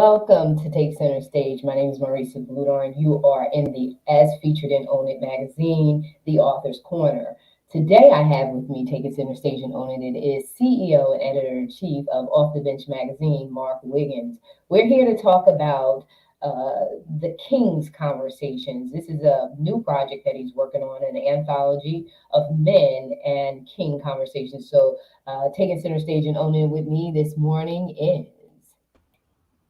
Welcome to Take Center Stage. My name is Marissa Bloedoorn. You are in the As Featured in Own It magazine, The Author's Corner. Today I have with me, taking center stage and owning it, is CEO and editor-in-chief of Off the Bench magazine, Mark Wiggins. We're here to talk about the King's Conversations. This is a new project that he's working on, an anthology of men and King conversations. So taking center stage and owning it with me this morning is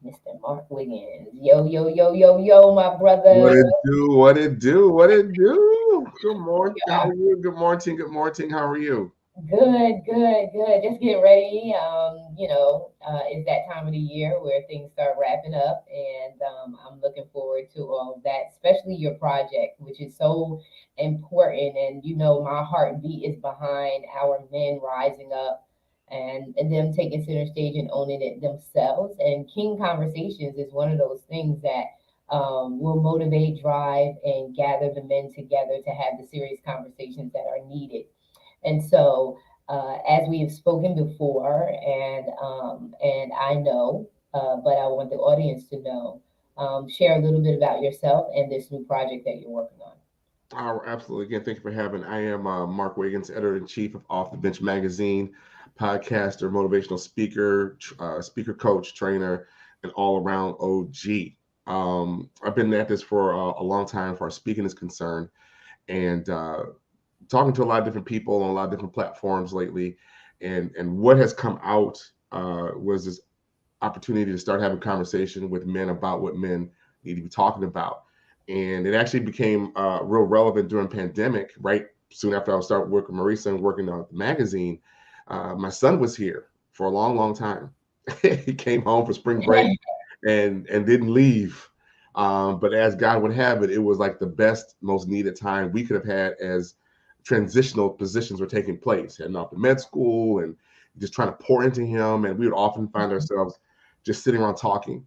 Mr. Mark Wiggins. Yo, yo, yo, yo, yo, my brother. What it do? What it do? What it do? Good morning. How are you? Good morning. Good morning. How are you? Good, good, good. Just getting ready. It's that time of the year where things start wrapping up, and I'm looking forward to all of that, especially your project, which is so important. And my heartbeat is behind our men rising up and them taking center stage and owning it themselves. And King Conversations is one of those things that will motivate, drive, and gather the men together to have the serious conversations that are needed. And so, as we have spoken before, and I know, but I want the audience to know, share a little bit about yourself and this new project that you're working on. Oh, absolutely. Again, thank you for having. I am Mark Wiggins, editor in chief of Off the Bench magazine, podcaster, motivational speaker, speaker coach, trainer, and all around OG. I've been at this for a long time, as far as speaking is concerned, and talking to a lot of different people on a lot of different platforms lately, and what has come out was this opportunity to start having conversation with men about what men need to be talking about, and it actually became real relevant during pandemic. Right soon after I started working with Marissa and working on the magazine, my son was here for a long, long time. He came home for spring break and didn't leave. But as God would have it, it was like the best, most needed time we could have had as transitional positions were taking place, heading off to med school and just trying to pour into him. And we would often find ourselves just sitting around talking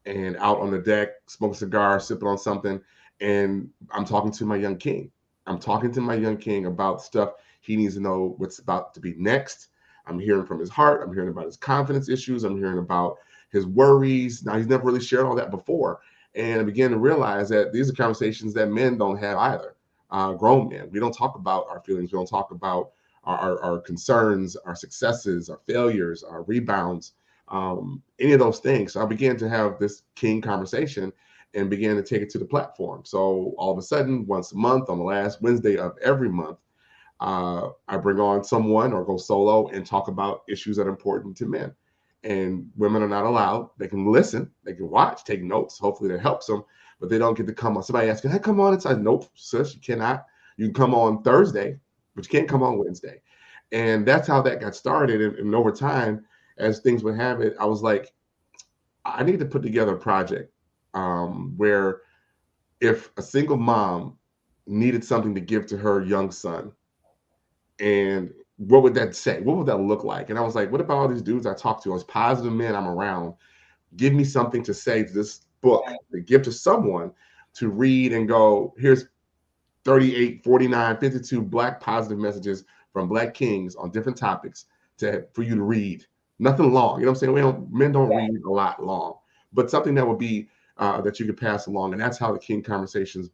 and out on the deck, smoking a cigar, sipping on something. And I'm talking to my young king. I'm talking to my young king about stuff he needs to know what's about to be next. I'm hearing from his heart. I'm hearing about his confidence issues. I'm hearing about his worries. Now, he's never really shared all that before. And I began to realize that these are conversations that men don't have either. Grown men. We don't talk about our feelings. We don't talk about our concerns, our successes, our failures, our rebounds, any of those things. So I began to have this King conversation and began to take it to the platform. So all of a sudden, once a month, on the last Wednesday of every month, I bring on someone or go solo and talk about issues that are important to men. And women are not allowed. They can listen, they can watch, take notes. Hopefully that helps them, but they don't get to come on. Somebody asking, "Hey, come on inside." Nope, sis, you cannot. You can come on Thursday, but you can't come on Wednesday. And that's how that got started. And over time, as things would have it, I was like, I need to put together a project where if a single mom needed something to give to her young son, and what would that say? What would that look like? And I was like, what about all these dudes I talk to, all these positive men I'm around? Give me something to say to this book, to give to someone to read and go, here's 38, 49, 52 Black positive messages from Black kings on different topics for you to read. Nothing long. You know what I'm saying? Men don't read a lot long, but something that would be that you could pass along. And that's how the King Conversations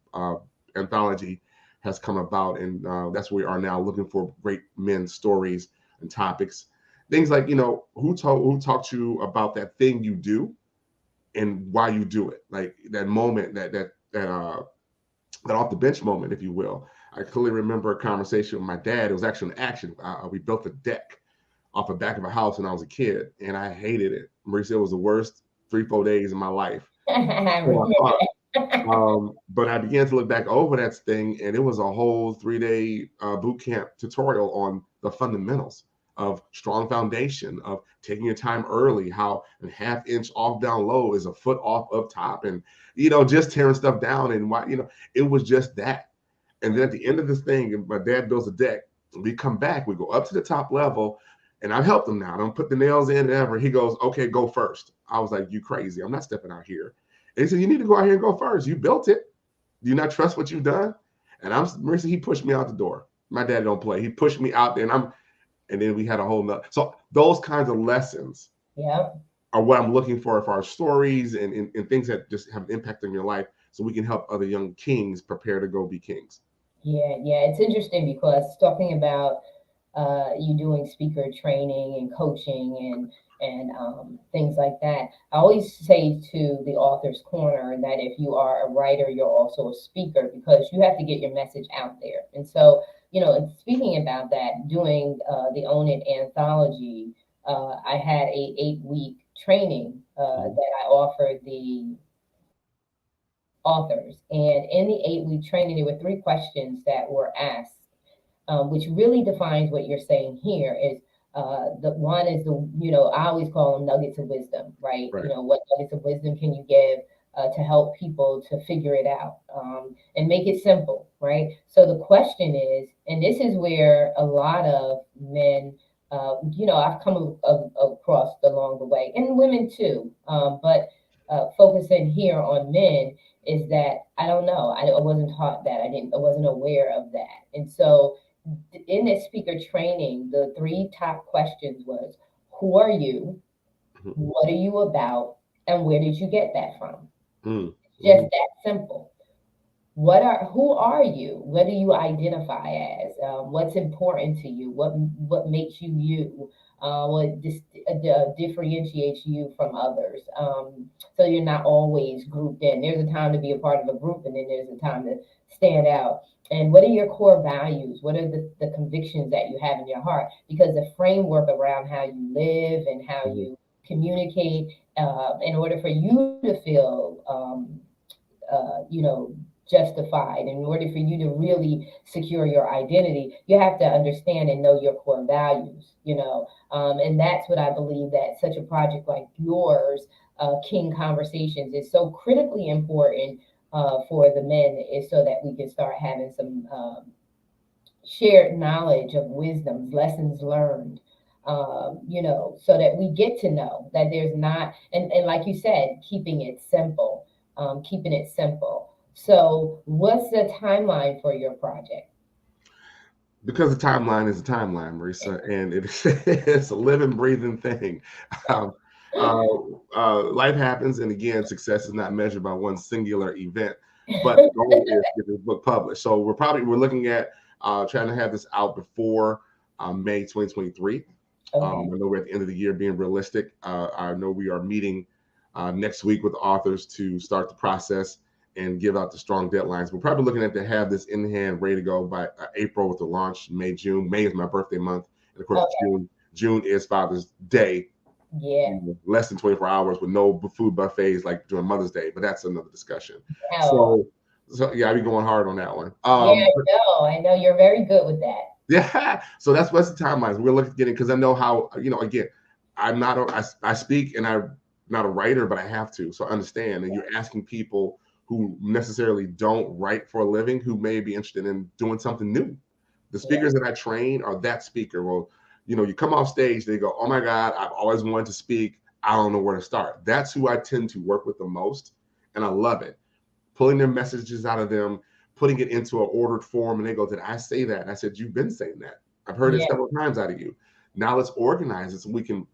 anthology has come about. And that's where we are now, looking for great men's stories and topics. Things like, who taught you about that thing you do and why you do it? Like that moment, that off the bench moment, if you will. I clearly remember a conversation with my dad. It was actually an action. We built a deck off the back of a house when I was a kid, and I hated it. Marissa, it was the worst 3-4 days of my life. But I began to look back over that thing, and it was a whole 3-day boot camp tutorial on the fundamentals of strong foundation, of taking your time early, how a half inch off down low is a foot off up top, and just tearing stuff down. And why, it was just that. And then at the end of this thing, my dad builds a deck. We come back, we go up to the top level, and I've helped him now. I don't put the nails in and ever. He goes, "Okay, go first." I was like, "You crazy? I'm not stepping out here." And he said, "You need to go out here and go first. You built it. Do you not trust what you've done?" And Marissa, he pushed me out the door. My dad don't play. He pushed me out there, and then we had a whole nother. So those kinds of lessons. Yeah. are what I'm looking for our stories and things that just have an impact on your life, so we can help other young kings prepare to go be kings. Yeah, yeah, it's interesting because talking about you doing speaker training and coaching and things like that. I always say to the author's corner that if you are a writer, you're also a speaker because you have to get your message out there. And so, and speaking about that, doing the Own It anthology, I had a 8-week training Mhm. that I offered the authors, and in the 8-week training, there were 3 questions that were asked, which really defines what you're saying here is the one is I always call them nuggets of wisdom, right? Right. What nuggets of wisdom can you give to help people to figure it out and make it simple, right? So the question is, and this is where a lot of men, I've come across along the way, and women too, but focusing here on men is that I don't know. I wasn't taught that. I wasn't aware of that. And so in this speaker training, the 3 top questions was, who are you? Mhm. What are you about? And where did you get that from? Mm. Just Mhm. that simple. Who are you? What do you identify as? What's important to you? What makes you you? What differentiates you from others? So you're not always grouped in. There's a time to be a part of a group, and then there's a time to stand out. And what are your core values? What are the convictions that you have in your heart? Because the framework around how you live and how Mhm. you communicate, in order for you to feel justified. In order for you to really secure your identity, you have to understand and know your core values. And that's what I believe that such a project like yours, King Conversations, is so critically important for the men, is so that we can start having some shared knowledge of wisdoms, lessons learned, so that we get to know that there's not, and like you said, keeping it simple. So, what's the timeline for your project? Because the timeline is a timeline, Marissa, and it's a living, breathing thing. Um, uh, Life happens, and again, success is not measured by one singular event. But the goal is to get this book published. So we're looking at trying to have this out before May 2023. Okay. I know we're at the end of the year, being realistic. I know we are meeting next week with authors to start the process and give out the strong deadlines. We're probably looking at to have this in hand, ready to go by April with the launch. May, June. May is my birthday month, and of course, Okay. June is Father's Day. Yeah. Less than 24 hours with no food buffets like during Mother's Day, but that's another discussion. Oh, So yeah, I be going hard on that one. yeah. I know. You're very good with that. Yeah, so that's what's the timelines. We're looking at getting, because I know how, again, I speak and I'm not a writer, but I have to. So I understand. And you're asking people who necessarily don't write for a living, who may be interested in doing something new. The Yeah. speakers that I train are that speaker. Well, you come off stage, they go, "Oh my God, I've always wanted to speak. I don't know where to start." That's who I tend to work with the most. And I love it, pulling their messages out of them, putting it into an ordered form. And they go, "Did I say that?" And I said, "You've been saying that. I've heard it Yeah. several times out of you. Now let's organize it so we can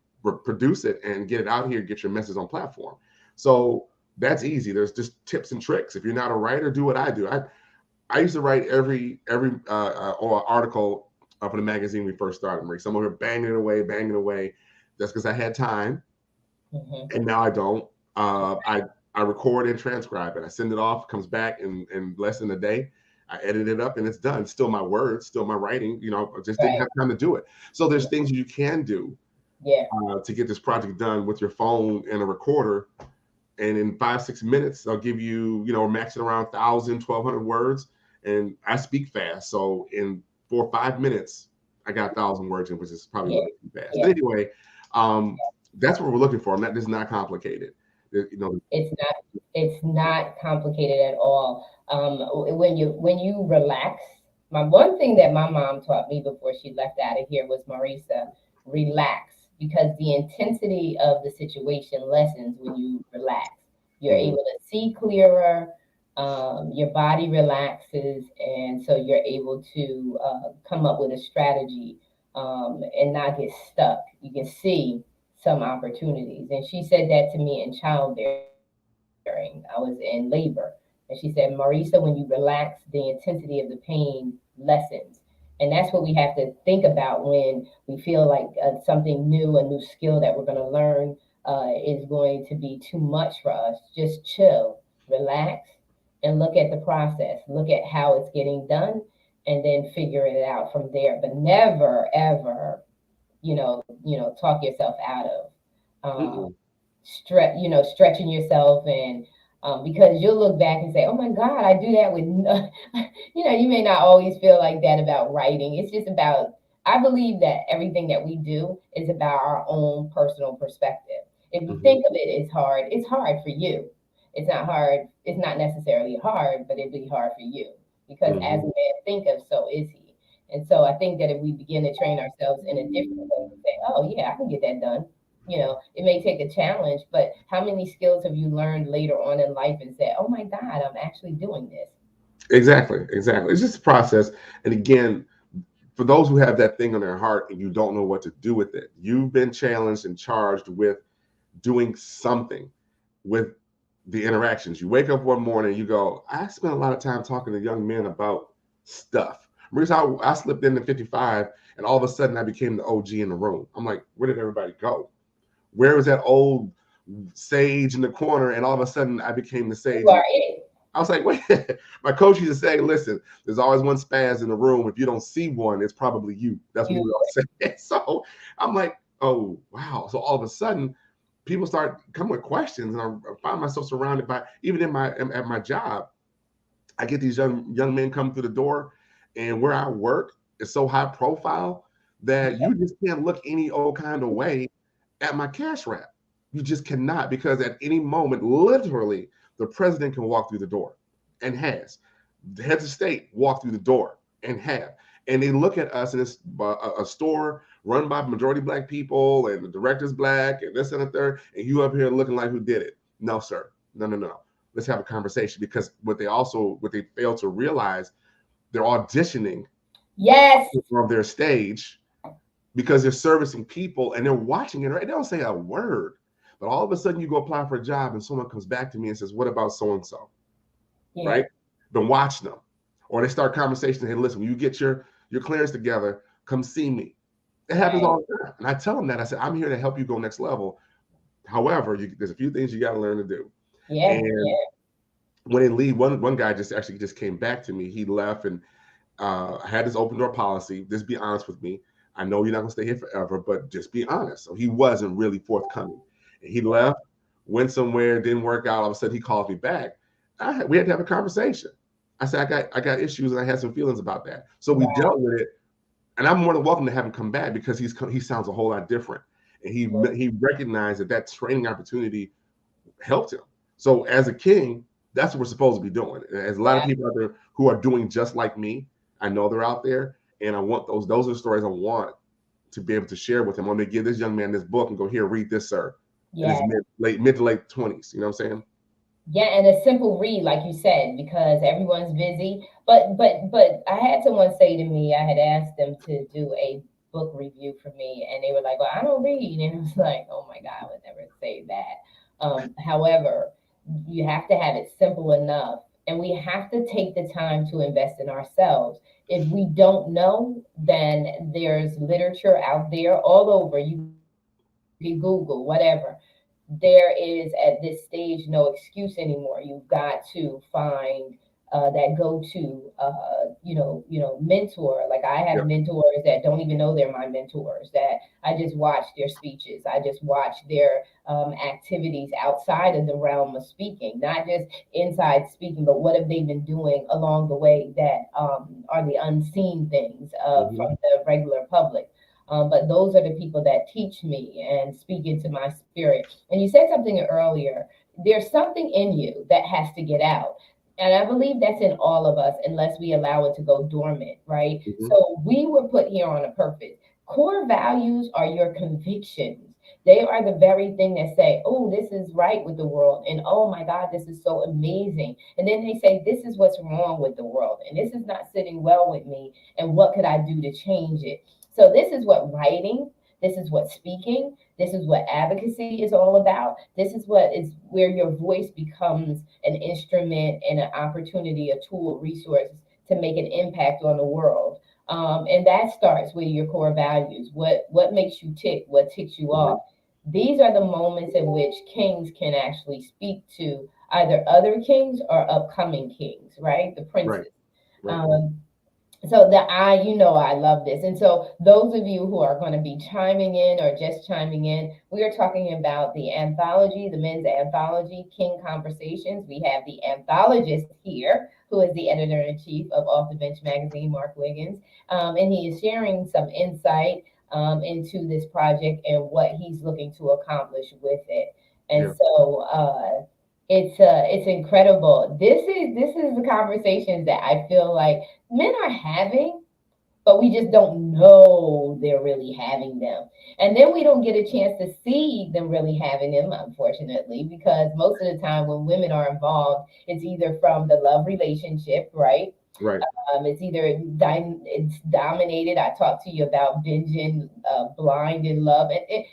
produce it and get it out here, get your message on platform." So that's easy. There's just tips and tricks. If you're not a writer, do what I do. I used to write every article for the magazine we first started. Marie, some of it banging it away, banging it away. That's because I had time, Hmm. and now I don't. I record and transcribe it. I send it off, comes back in less than a day. I edit it up and it's done. Still my words, still my writing. I just didn't Right. have time to do it. So there's things you can do Yeah. to get this project done with your phone and a recorder. And in 5 6 minutes, I'll give you, we're maxing around 1,000 1,200 words. And I speak fast. So in 4 or 5 minutes, I got 1,000 words in, which is probably a Yeah. little bit too fast. But Yeah. anyway, um, that's what we're looking for. This is not complicated. It's not. It's not complicated at all. When you relax. My one thing that my mom taught me before she left out of here was, Marissa, relax, because the intensity of the situation lessens when you relax. You're Mhm. able to see clearer. Your body relaxes, and so you're able to come up with a strategy and not get stuck. You can see some opportunities. And she said that to me in childbearing. I was in labor. And she said, Marisa, when you relax, the intensity of the pain lessens. And that's what we have to think about when we feel like something new, a new skill that we're going to learn is going to be too much for us. Just chill, relax, and look at the process. Look at how it's getting done, and then figure it out from there. But never, ever, talk yourself out of um, Mm-mm. stretching yourself and because you'll look back and say, "Oh my God, I do that with," you may not always feel like that about writing. It's just about. I believe that everything that we do is about our own personal perspective. If you Mm-hmm. think of it as hard, it's hard for you. It's not hard. It's not necessarily hard, but it'd be hard for you because as Mm-hmm. a man thinketh, so is he. And so I think that if we begin to train ourselves in a different way, to say, "Oh yeah, I can get that done." It may take a challenge, but how many skills have you learned later on in life and said, "Oh my God, I'm actually doing this." Exactly, exactly. It's just a process. And again, for those who have that thing on their heart and you don't know what to do with it, you've been challenged and charged with doing something with the interactions. You wake up one morning, you go, I spent a lot of time talking to young men about stuff. Marissa, I slipped into 55 and all of a sudden I became the OG in the room. I'm like, where did everybody go? Where was that old sage in the corner? And all of a sudden I became the You sage. are it. I was like, wait, my coach used to say, listen, there's always one spaz in the room. If you don't see one, it's probably you. That's what he You would always say. So I'm like, oh, wow. So all of a sudden, people start coming with questions, and I find myself surrounded by, even at my job, I get these young men come through the door, and where I work is so high profile that you just can't look any old kind of way at my cash wrap. You just cannot, because at any moment, literally, the president can walk through the door and has. The heads of state walk through the door and have. And they look at us, and it's a store run by majority black people, and the director's black, and this and the third, and you up here looking like who did it. No, sir. No, no, no. Let's have a conversation, because what they fail to realize, they're auditioning Yes. from their stage because they're servicing people and they're watching it, right? They don't say a word. But all of a sudden you go apply for a job and someone comes back to me and says, what about so-and-so? Yeah. Right? Been watching them. Or they start conversation, hey, listen, when you get your clearance together, come see me. It happens Right. all the time. And I tell them that. I said, I'm here to help you go next level. However, there's a few things you got to learn to do. Yeah. And Yeah. when they leave, one guy just came back to me. He left, and I had this open door policy. Just be honest with me. I know you're not gonna stay here forever, but just be honest. So he wasn't really forthcoming. And he left, went somewhere, didn't work out. All of a sudden, he called me back. We had to have a conversation. I said, I got issues, and I had some feelings about that. So we Wow. dealt with it, and I'm more than welcome to have him come back, because he sounds a whole lot different, and he recognized that training opportunity helped him. So as a king, that's what we're supposed to be doing. There's a lot of Yeah. people out there who are doing just like me. I know they're out there, and I want those are the stories I want to be able to share with him. I'm going to give this young man this book and go, here, read this, sir. In his Yeah. mid to late 20s. You know what I'm saying? Yeah, and a simple read, like you said, because everyone's busy. But I had someone say to me, I had asked them to do a book review for me, and they were like, "Well, I don't read," and I was like, "Oh my God, I would never say that." However, you have to have it simple enough, and we have to take the time to invest in ourselves. If we don't know, then there's literature out there all over. You can Google whatever. There is at this stage no excuse anymore. You've got to find that go-to mentor. Like I have Yep. mentors that don't even know they're my mentors, that I just watch their speeches, I just watch their activities outside of the realm of speaking, not just inside speaking, but what have they been doing along the way that are the unseen things Mm-hmm. from the regular public. But those are the people that teach me and speak into my spirit. And you said something earlier. There's something in you that has to get out. And I believe that's in all of us unless we allow it to go dormant, right? Mm-hmm. So we were put here on a purpose. Core values are your convictions. They are the very thing that say, oh, this is right with the world. And oh my God, this is so amazing. And then they say, this is what's wrong with the world. And this is not sitting well with me. And what could I do to change it? So this is what writing, This is what speaking, this is what advocacy is all about. This is what is where your voice becomes an instrument and an opportunity, a tool, resource to make an impact on the world. And that starts with your core values. What makes you tick? What ticks you Mhm. off? These are the moments in which kings can actually speak to either other kings or upcoming kings, right? The Right. princes. Right. Um, so that I love this. And so those of you who are going to be chiming in or just chiming in, we are talking about the anthology, the men's anthology, King Conversations. We have the anthologist here, who is the editor-in-chief of Off the Bench magazine, Mark Wiggins. And he is sharing some insight into this project and what he's looking to accomplish with it. And Yeah. so it's incredible. This is the conversations that I feel like men are having, but we just don't know they're really having them. And then we don't get a chance to see them really having them, unfortunately, because most of the time when women are involved, it's either from the love relationship, right? Right. It's either it's dominated. I talked to you about binging Blind in Love,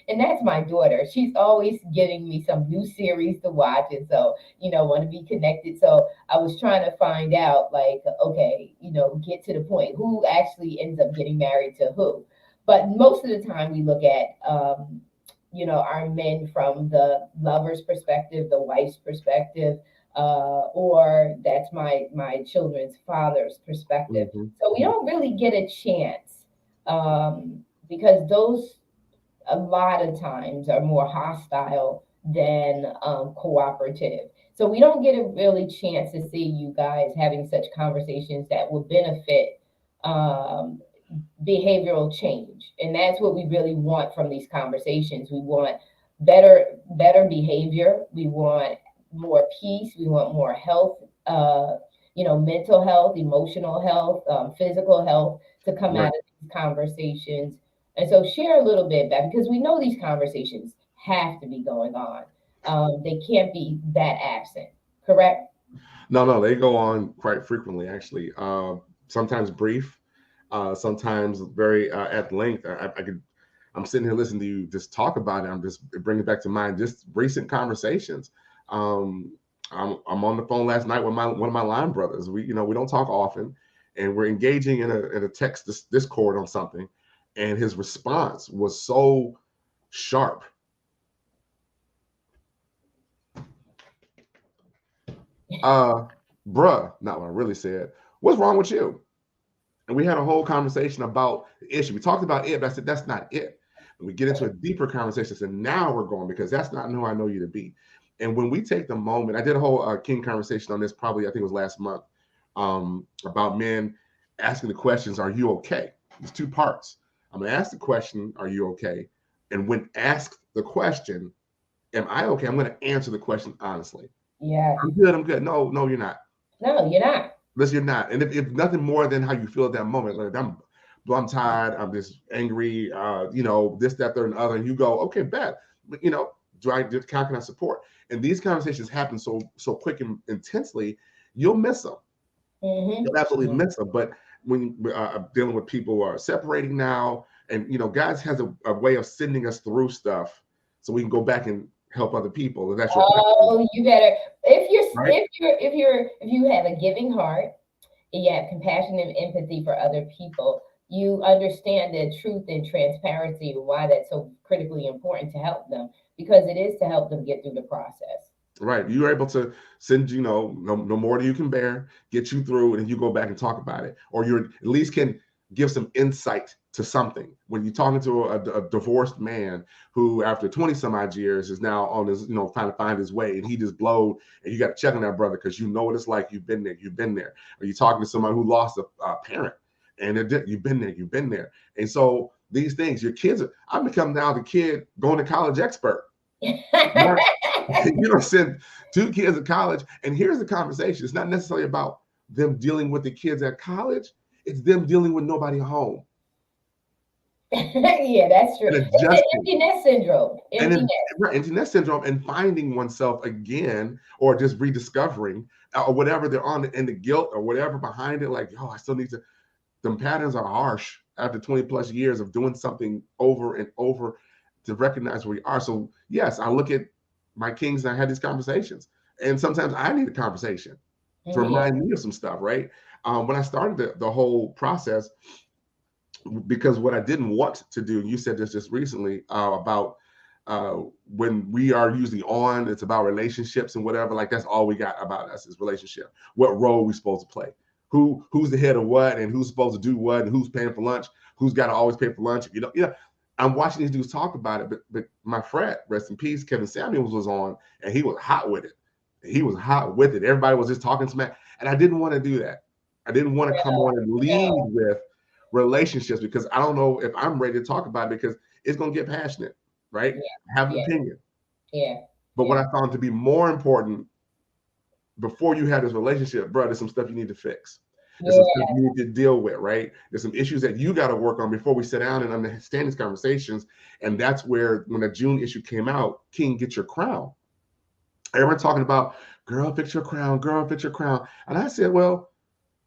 and that's my daughter. She's always getting me some new series to watch, and so want to be connected. So I was trying to find out, like, okay, get to the point. Who actually ends up getting married to who? But most of the time, we look at our men from the lover's perspective, the wife's perspective, or that's my children's father's perspective. Hmm. So we don't really get a chance because those a lot of times are more hostile than cooperative. So we don't get a really chance to see you guys having such conversations that will benefit um, behavioral change. And that's what we really want from these conversations. We want better behavior. We want more peace. We want more health, mental health, emotional health, physical health to come out Right. of these conversations. And so share a little bit back because we know these conversations have to be going on. They can't be that absent, correct? No, no, they go on quite frequently, actually. Sometimes brief, sometimes very at length. I'm sitting here listening to you just talk about it. I'm just bringing back to mind just recent conversations. Um, I'm on the phone last night with one of my line brothers. We don't talk often, and we're engaging in a text discord on something, and his response was so sharp. Bruh, not what I really said. What's wrong with you? And we had a whole conversation about the issue. We talked about it, but I said, that's not it. And we get into a deeper conversation. And now we're going because that's not who I know you to be. And when we take the moment, I did a whole King conversation on this probably, I think it was last month, about men asking the questions, are you okay? There's two parts. I'm going to ask the question, are you okay? And when asked the question, am I okay? I'm going to answer the question honestly. Yeah. I'm good. I'm good. No, no, you're not. No, you're not. Listen, you're not. And if nothing more than how you feel at that moment, like I'm tired, I'm just angry, this, that, third, and other, and you go, okay, bet. How can I support? And these conversations happen so quick and intensely, you'll miss them. Mm-hmm. You'll absolutely miss them. But when dealing with people who are separating now, and God has a way of sending us through stuff so we can go back and help other people. And that's your passion, Oh, you better right? if you have a giving heart and you have compassion and empathy for other people, you understand the truth and transparency and why that's so critically important to help them because it is to help them get through the process. Right. You're able to send, no more than you can bear, get you through, and you go back and talk about it. Or you at least can give some insight to something. When you're talking to a divorced man who, after 20 some odd years, is now on his, trying to find his way, and he just blowed, and you got to check on that brother because you know what it's like. You've been there. Or you're talking to someone who lost a parent, and you've been there. And so these things, your kids, I've become now the kid going to college expert. You don't send two kids to college, and here's the conversation. It's not necessarily about them dealing with the kids at college. It's them dealing with nobody home Yeah, that's true. and It's the adjusting. empty nest syndrome. And Empty then nest. right, empty nest syndrome and finding oneself again or just rediscovering or whatever they're on and the guilt or whatever behind it. Like, I still need to, them patterns are harsh. after 20 plus years of doing something over and over to recognize where we are. So yes, I look at my kings and I had these conversations. And sometimes I need a conversation to Yeah. remind me of some stuff, right? When I started the whole process, because what I didn't want to do, you said this just recently about when we are usually on, it's about relationships and whatever. Like that's all we got about us is relationship. What role we supposed to play? Who's the head of what, and who's supposed to do what, and who's paying for lunch? Who's got to always pay for lunch? I'm watching these dudes talk about it, but my friend, rest in peace, Kevin Samuels was on, and he was hot with it. He was hot with it. Everybody was just talking smack, and I didn't want to do that. I didn't want to come on and lead with relationships because I don't know if I'm ready to talk about it because it's going to get passionate, right? Have an opinion. But what I found to be more important before you have this relationship, bro, there's some stuff you need to fix. There's some stuff you need to deal with, right? There's some issues that you got to work on before we sit down and understand these conversations. And that's where, when the June issue came out, King, Get Your Crown. Everyone talking about, girl, fix your crown, girl, fix your crown. And I said, well,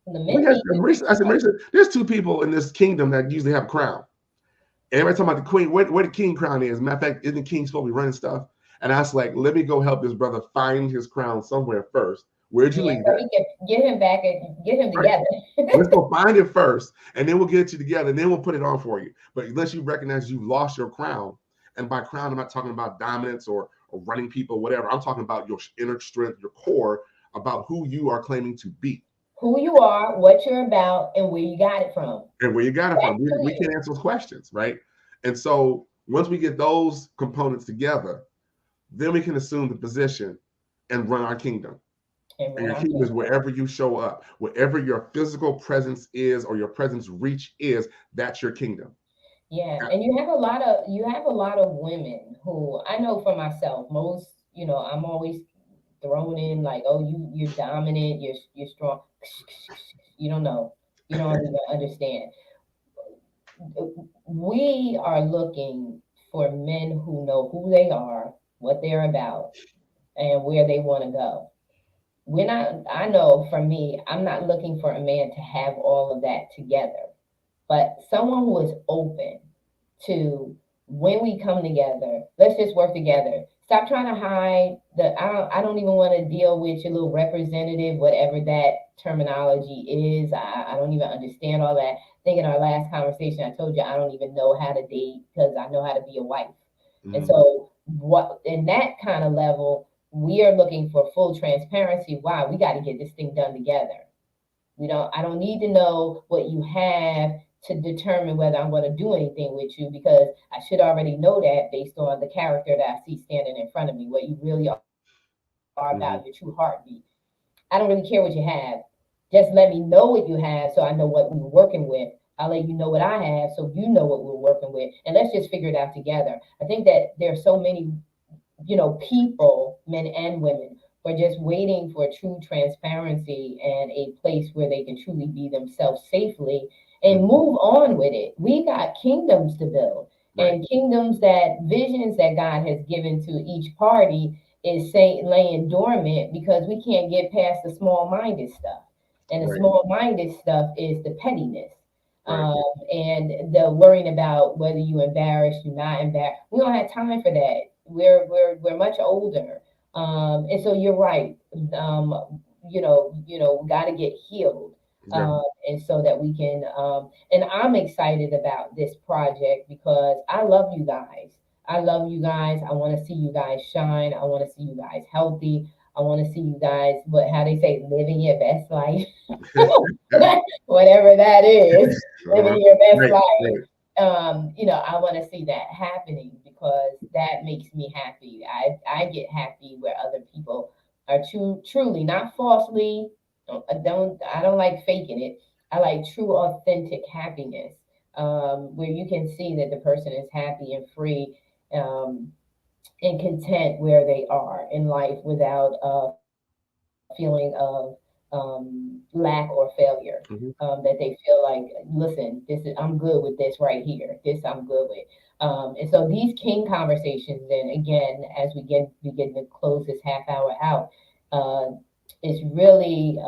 Marissa, there's two people in this kingdom that usually have a crown. And everybody talking about the queen, where the king crown is. Matter of fact, isn't the king supposed to be running stuff? And I was like, let me go help this brother find his crown somewhere first. Where'd you leave it? Get him back and get him together. Let's go find it first, and then we'll get you together, and then we'll put it on for you. But unless you recognize you've lost your crown, and by crown, I'm not talking about dominance or running people, whatever. I'm talking about your inner strength, your core, about who you are claiming to be. Who you are, what you're about, and where you got it from. We can't answer those questions, right? And so once we get those components together, then we can assume the position and run our kingdom. And your kingdom is wherever you show up, wherever your physical presence is or your presence reach is, that's your kingdom. Yeah, and you have a lot of women who I know for myself. Most, I'm always thrown in like, oh, you're dominant, you're strong. You don't know, you don't even understand. We are looking for men who know who they are, what they're about, and where they want to go. I know for me, I'm not looking for a man to have all of that together, but someone who is open to, when we come together, let's just work together. Stop trying to hide I don't even want to deal with your little representative, whatever that terminology is. I don't even understand all that. I think in our last conversation, I told you I don't even know how to date because I know how to be a wife. And so what in that kind of level, we are looking for full transparency. Why? We got to get this thing done together. I don't need to know what you have to determine whether I'm going to do anything with you, because I should already know that based on the character that I see standing in front of me, what you really are about, your true heartbeat. I don't really care what you have. Just let me know what you have so I know what we're working with. I'll let you know what I have so you know what we're working with. And let's just figure it out together. I think that there are so many, people, men and women, who are just waiting for true transparency and a place where they can truly be themselves safely and move on with it. We got kingdoms to build, and kingdoms, that visions that God has given to each party is laying dormant because we can't get past the small-minded stuff. And the small-minded stuff is the pettiness. And the worrying about whether you embarrassed, you're not embarrassed. We don't have time for that. We're much older. And so you're right. We got to get healed. And so that we can, and I'm excited about this project because I love you guys. I love you guys. I want to see you guys shine. I want to see you guys healthy. I want to see you guys, how they say, living your best life, whatever that is, living your best life. I want to see that happening because that makes me happy. I get happy where other people are truly, not falsely. I don't like faking it. I like true, authentic happiness, where you can see that the person is happy and free, and content where they are in life without a feeling of lack or failure. That they feel like, listen, I'm good with this right here. This I'm good with. And so these king conversations, and again, as we begin to close this half hour out, it's really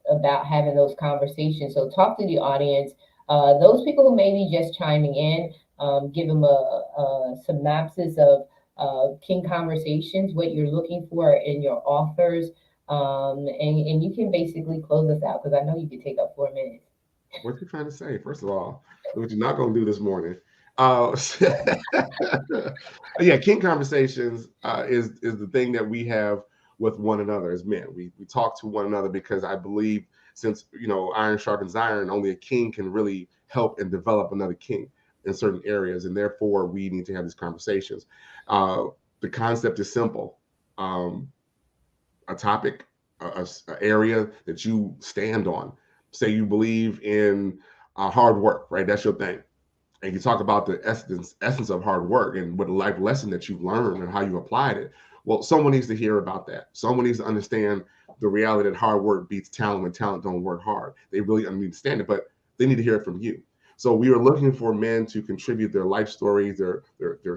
about having those conversations. So talk to the audience. those people who may be just chiming in, give them a synopsis of King Conversations, what you're looking for in your authors, and you can basically close us out because I know you could take up 4 minutes. What you trying to say? First of all, what you're not going to do this morning. Yeah, King Conversations is the thing that we have with one another as men. We talk to one another because I believe, since iron sharpens iron, only a king can really help and develop another king in certain areas, and therefore we need to have these conversations. Uh, the concept is simple: um, a topic, a area that you stand on. Say you believe in hard work, right? That's your thing, and you talk about the essence of hard work and what a life lesson that you've learned and how you applied it. Well, someone needs to hear about that. Someone needs to understand the reality that hard work beats talent when talent don't work hard. They really understand it, but they need to hear it from you. So we are looking for men to contribute their life stories, their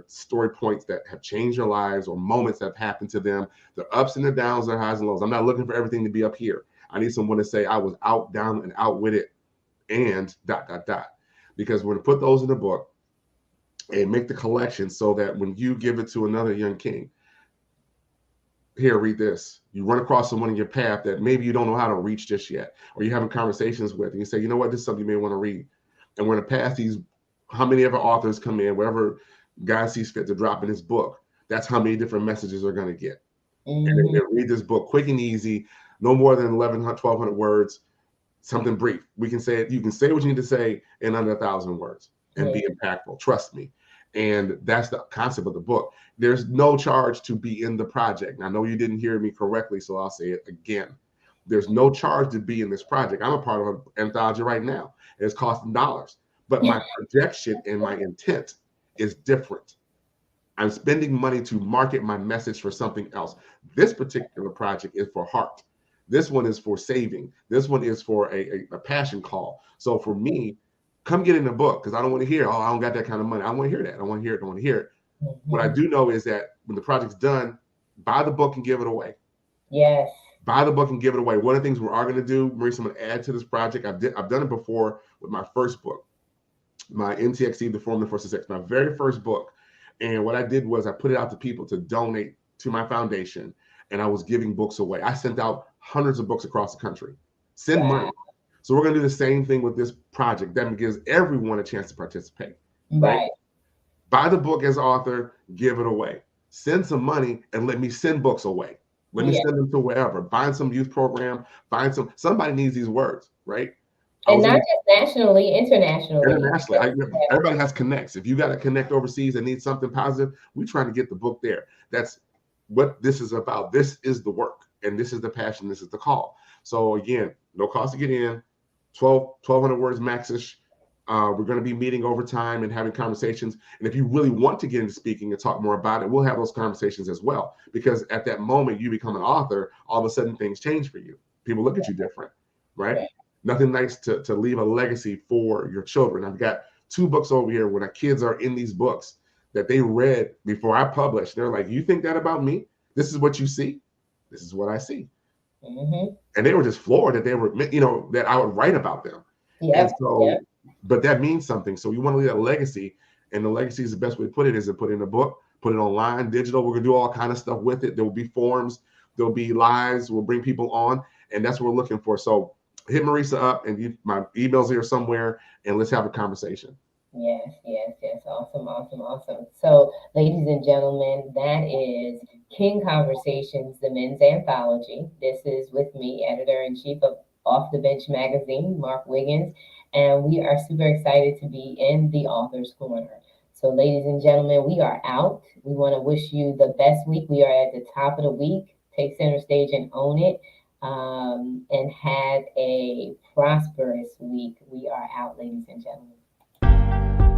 story points that have changed their lives, or moments that have happened to them, their ups and their downs, their highs and lows. I'm not looking for everything to be up here. I need someone to say I was out, down, and out with it, and ... Because we're going to put those in the book and make the collection so that when you give it to another young king, here, read this. You run across someone in your path that maybe you don't know how to reach just yet, or you're having conversations with, and you say, you know what, this is something you may want to read. And we're going to pass these, how many ever authors come in, wherever God sees fit to drop in his book, that's how many different messages they're going to get. And they read this book quick and easy, no more than 1,100, 1,200 words, something brief. We can say it. You can say what you need to say in under 1,000 words and be impactful. Trust me. And that's the concept of the book. There's no charge to be in the project. I know you didn't hear me correctly, so I'll say it again. There's no charge to be in this project. I'm a part of an anthology right now. It's costing dollars, but my projection and my intent is different. I'm spending money to market my message for something else. This particular project is for heart. This one is for saving. This one is for a passion call. So for me, come get in the book, because I don't want to hear, oh, I don't got that kind of money. I want to hear that. I want to hear it. I want to hear it. What I do know is that when the project's done, buy the book and give it away. Yes. Buy the book and give it away. One of the things we are going to do, Marissa, I'm going to add to this project. I've done it before with my first book, my NTXE, The Formula for Success, my very first book. And what I did was I put it out to people to donate to my foundation, and I was giving books away. I sent out hundreds of books across the country. Send money. So we're going to do the same thing with this project. That gives everyone a chance to participate. Right? Buy the book as author, give it away. Send some money and let me send books away. Let me send them to wherever. Find some youth program. Somebody needs these words, right? And not just nationally, internationally. Internationally. Everybody has connects. If you got a connect overseas and need something positive, we're trying to get the book there. That's what this is about. This is the work, and this is the passion. This is the call. So again, no cost to get in, 1,200 words maxish. We're going to be meeting over time and having conversations. And if you really want to get into speaking and talk more about it, we'll have those conversations as well. Because at that moment you become an author, all of a sudden things change for you. People look at you different, right? Nothing nice to leave a legacy for your children. I've got 2 books over here where the kids are in these books that they read before I published. They're like, you think that about me? This is what you see? This is what I see. And they were just floored that they were, that I would write about them. And so, but that means something. So you want to leave a legacy, and the legacy is the best way to put it is to put it in a book, put it online, digital. We're gonna do all kind of stuff with it. There will be forums, there'll be lives. We'll bring people on, and that's what we're looking for. So hit Marissa up, and my email's here somewhere, and let's have a conversation. Yes. Awesome. So, ladies and gentlemen, that is King Conversations, the men's anthology. This is with me, editor-in-chief of Off the Bench magazine, Mark Wiggins, and we are super excited to be in the author's corner. So, ladies and gentlemen, we are out. We want to wish you the best week. We are at the top of the week. Take center stage and own it. And have a prosperous week. We are out, ladies and gentlemen.